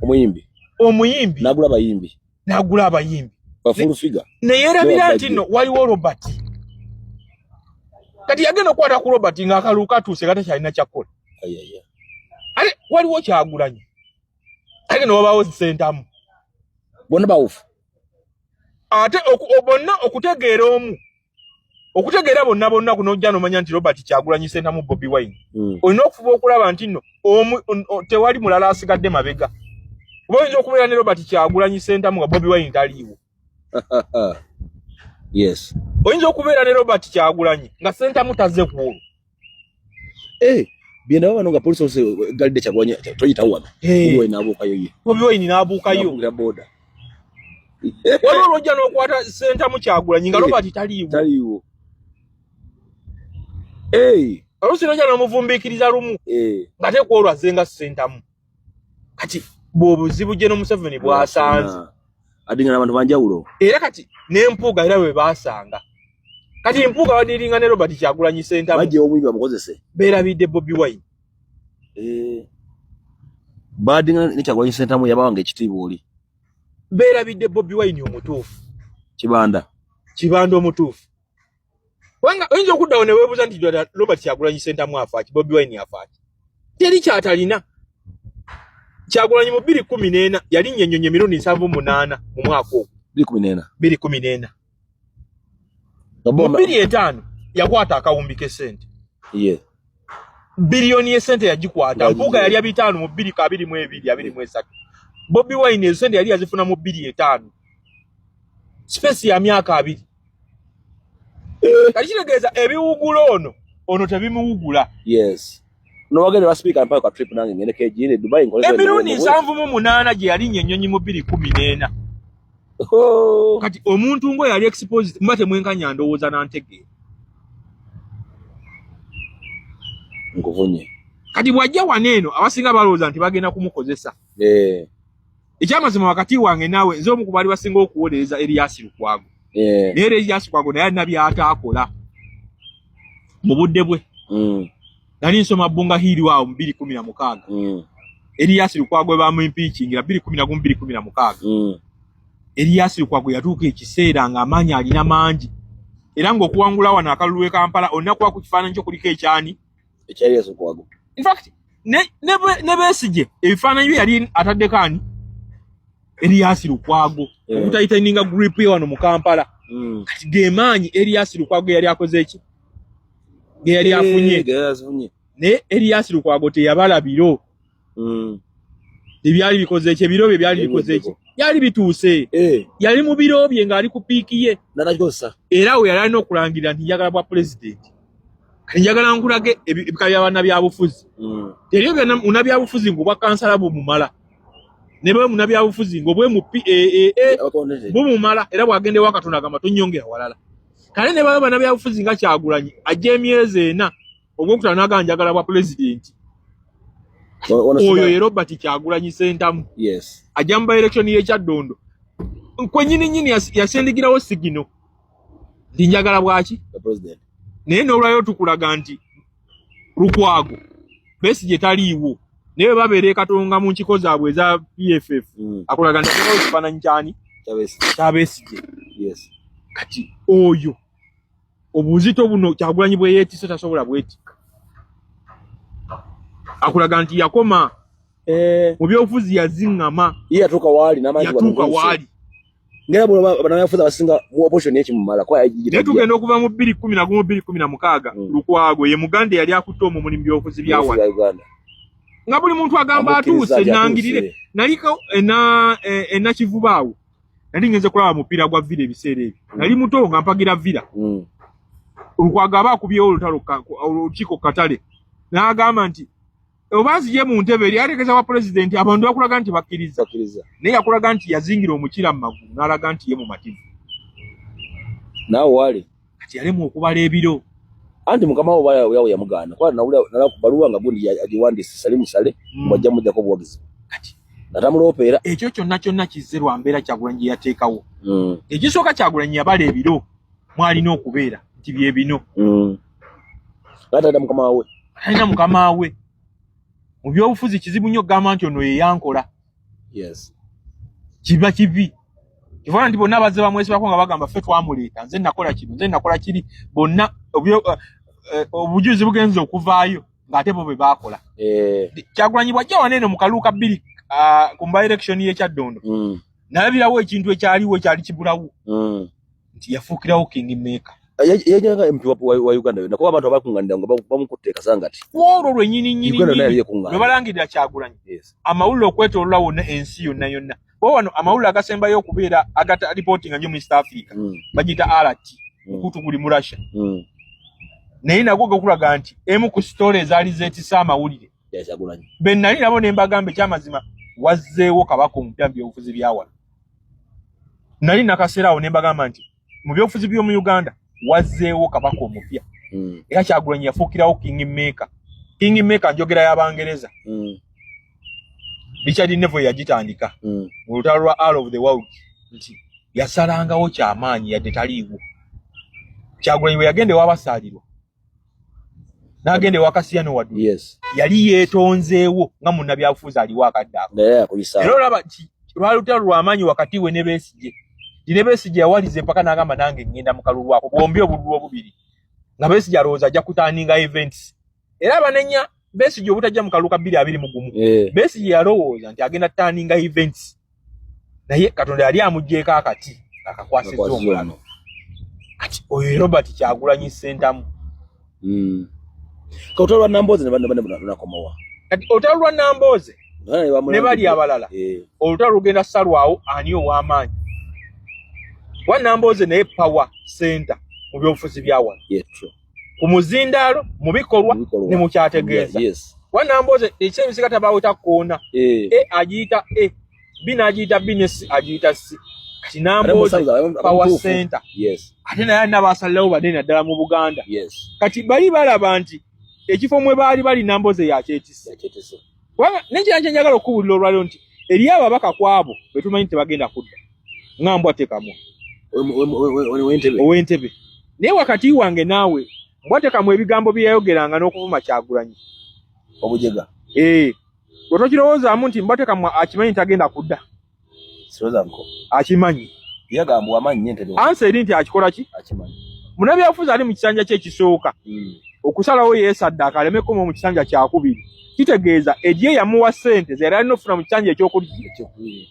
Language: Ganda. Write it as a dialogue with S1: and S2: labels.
S1: omuyimbi
S2: nagula abayimbi
S1: bafulu figure
S2: ne yerabira nti no waliwo Robert kati yagenda okwata ku Robert nga akaluka tuuse kata kyalina kyakola ale waliwo Kyagulanyi ate no babawo sentamu
S1: bonna bawufu
S2: ate bonna okutegeera bonna kuno ojja nomanya nti Robert Kyagulanyi sentamu Bobi Wine olina okufuba okulaba nti no tewali mulala asigadde mabega oyinza okubeera ne Robert Kyagulanyi sentamu nga Bobi Wine taliiwo
S1: yes
S2: oyinza okubeera ne Robert Kyagulanyi nga sentamu tazze kuolo
S1: bienda bano nga police ose galide Kyagulanyi toyita wana Bobi Wine n'abuukayo boda
S2: waliwo ojja n'okwata sentamu Kyagulanyi nga Robert taliiwo oluusi n'ojja n'omuvumbiikiriza lumu nga tekwolwa zenga sentamu kati bw'obuzibu gye n'Omuseveni bwasanze
S1: adinga n'abantu banjawulo
S2: era kati n'empuuga era bwe baasanga kati empuuga badiringa ne Robert Kyagulanyi sentamu
S1: bajje omuyimbi bamukozese
S2: beerabidde Bobi Wine
S1: badinga ne Kyagulanyi sentamu yabawanga ekitiibwa oli
S2: beerabidde Bobi Wine omutuufu
S1: kibanda
S2: omutuufu wanga oyinza okuddawo ne weebuuza nti Robert Kyagulanyi sentamu afaaki Bobi Wine afaaki teri kyatalina Kyagulanyi mu 2014 yalinnya ennyonyi emirundi 78 mu mwaka ogwo 2014 mu 2005 yakwata akawumbi k'essente biliyoni y'essente yagikwata mpuuga yali ya 5 mu 2022 Bobi Wine essente yali yazifuna mu 2005 space ya myaka 2 kati kitegeeza ebiwugulo ono tebimuwugula
S1: no wagenda ba speaker mpaka trip nange ngene kejine Dubai ngole
S2: emirundi 78 gye yalinnya ennyonyi mu 2014 kati omuntu ngo yali exposed mbate mwenkanya ndowooza nantegeera
S1: nguvunye
S2: kati bwajja waneeno abasinga balowooza nti bagenda kumukozesa ekyamazima wakati wange naawe nze omu ku baali basinga okuwolereza Erias Lukwago naye Erias Lukwago naye alina by'ataakola mu budde bwe nali nsoma Bunga Hili waawo mu 2016 Erias Lukwago bamumpeachingira 2016 Erias Lukwago yatuuka ekiseera ng'amaanyi alina mangi era ng'okuwangula wano akalulu e Kampala olina kuba ku kifaananyi kyo kuliko ekyani
S1: Erias Lukwago
S2: in fact ne Besigye ebifaananyi bye yali ataddeko ani Erias Lukwago okutayitaninga group wano mu Kampala kati gemaanyi Erias Lukwago yali akoze eki ge yali afunye ne Erias Lukwago teyabala biro ebyali bikoze eki biro bye byali bikoze eki yali bituuse yali mu biro bye ng'ali ku piiki ye era we yali alina okulangira nti njagala bwa president njagala nkulage ebika by'abanna byabufuzi ebyo byonna munabyabufuzi ng'obwa kansala bumumala ne bwe munabyabufuzi ng'obwe mu bumumala era bw'agendewo Katonda agamba tonyongera walala kale ne baba banabyabufuzi nga Kyagulanyi ajja emyezi 4 ogwokutano n'agamba njagala bwa president oyo ye Robert Kyagulanyi sentamu ajja mu election y'ekyaddondo kwennyini yasendikirawo sigino ndi njagala bwaki naye n'olwayo tukulaga nti Lukwago Besigye taliiwo naye babeere Katonga mu nkiko zaabwe eza PFF akulaga nti ekifaananyi kyani kya Besigye kati oyo obuzito buno Kyagulanyi bwe yeetisse tasobola bwetikka akulaga nti yakoma mu byobufuzi yaziŋŋama
S1: yatuuka waali ngera banayafuza basinga mu opposition y'ekimumala
S2: naye tugenda okuva mu 2016 Lukwago ye Muganda yali akutte omwo mulimu byobufuzi bya wano nga buli muntu agamba atuuse nangirire naliko Nakivubaawo nali ngenze kulaba mupiira gwa Villa ebiseera ebyo nali muto nga mpagira Villa Lukwago aba akubyewo olukiiko Katale n'agamba nti obanzije mu ntebe eri ategeeza wa president abantu bakulaga nti bakkiriza naye yakulaga nti yazingira omukira mu magulu n'alaga nti ye mu mativu
S1: naawe wali
S2: kati yalemu okubala ebiro
S1: anti mukama wo yawe yamugaana kwa nala kubaluwa nga gundi agiwandiise Salimu Sale mwajja mujjako obuwagizi
S2: kati
S1: natamulopeera
S2: ekyo kyonna kizze lwa mbeera Kyagulanyi gye yateekawo ekisooka Kyagulanyi yabala ebiro mwalina okubeera nti bye bino
S1: atalina mukama we
S2: alina mukama we mu byobufuzi kizibu nnyo gamba nti ono ye yankola
S1: Yes.
S2: Kiba kibi. Kivana ndi bonna bazze bamwesibako nga bagamba ffe twamuleeta nze nakola kino nze nakola kiri bonna obujuzi bugenze okuvaayo ng'ate bo be baakola. Kyagulanyi bw'ajja waneeno mu kaluuka 2 ku mba election ye Kyaddondo. Nalabirawo ekintu ekyaliwo ekyali kibulawo. Nti yafuukirawo Kingmaker.
S1: Yajanga MP wa Uganda yonna kuba abantu abakunganira nga bamukutte kasangati.
S2: Olwo lwennyini lwe balangirira Kyagulanyi. Amawulire okwetooloola wonna ensi yonna. Wano amawulire agasembayo okubeera agata reporting nnyo mu East Africa. Bagiyita RT. Mukutu guli mu Russia. Naye nagwo gakulaga nti emu ku story ezaali zeetisa amawulire.
S1: Kyagulanyi.
S2: Ben nali nabo ne mbagamba ekyamazima wazzeewo kabaka omupya mu byobufuzi bya wano. Nali nakaseera awo ne mbagamba nti mu byobufuzi by'omu Uganda wazzeewo kabaka omupya. Era Kyagulanyi yafuukirawo Kingmaker. Kingmaker njogera y'Abangereza. Richard Neville yagitandika. Mu lutalo lwa All of the World. Nti yasalangawo kyamaanyi yadde taliiwo. Kyagulanyi bwe yagenda ewabasaalirwa. N'agenda ewa Kasiyano Waddu.
S1: Yes.
S2: Yali yeetonzeewo nga munnabyabufuzi aliwo akadde ako. Era olaba nti lwali lutalo lw'amaanyi wakati we ne Besigye. Ne Besigye yawaliza empaka n'agamba nange ngenda mu kalulu ako. Bombi obululu obubiri. Nga Besigye alowooza ajja kutaaninga events. Era abanenya Besigye obutajja mu kaluuka 221. Besigye yalowooza nti agenda taaninga events. Naye Katonda yali amuggyeeko akati akakwasizza omulano. Kati oyo Robert Kyagulanyi Ssentamu.
S1: Olutalo lwa Nambooze ne lunakomawa.
S2: Kati olutalo lwa Nambooze ne bali abalala. Olutalo lugenda salwawo ani ow'amaanyi. Wa Nambooze naye power center mu byobufuzi bya wano. Ku muzindaalo, mu bikolwa ne mu kyategeeza. Wa Nambooze ekyemisika tabaweta koona. Agiyita B n'agiyita B ne C agiyita C. Kati Nambooze power center. Ate naye n'abaasalirawo badde naddala mu Buganda. Kati bali balaba nti ekifo mwe baali bali Nambooze yakyetisse. N'ekirala kye njagala okubuulira olwaliro nti eri ababaka kwabo be tumanyi tebagenda kudda. Ngambwa tekamu. Ow'Entebbe. Naye wakati wange naawe mbwatekamu ebigambo bye yayogeranga n'okuvuma Kyagulanyi.
S1: Obujega.
S2: Otokirowoozamu nti mbwatekamu akimanyi tagenda kudda.
S1: Sirozanko.
S2: Akimanyi.
S1: Yagambwa amanyi Entebbe.
S2: Ansa eri nti akikola ki?
S1: Akimanyi.
S2: Munnabyabufuzi ali mu kisanja kye ekisooka. Okusalawo yeesaddaaka alemekoma mu kisanja kyakubiri. Kitegeeza eri eyamuwa ssente ze yali alina okufuna mu kisanja ekyokubiri.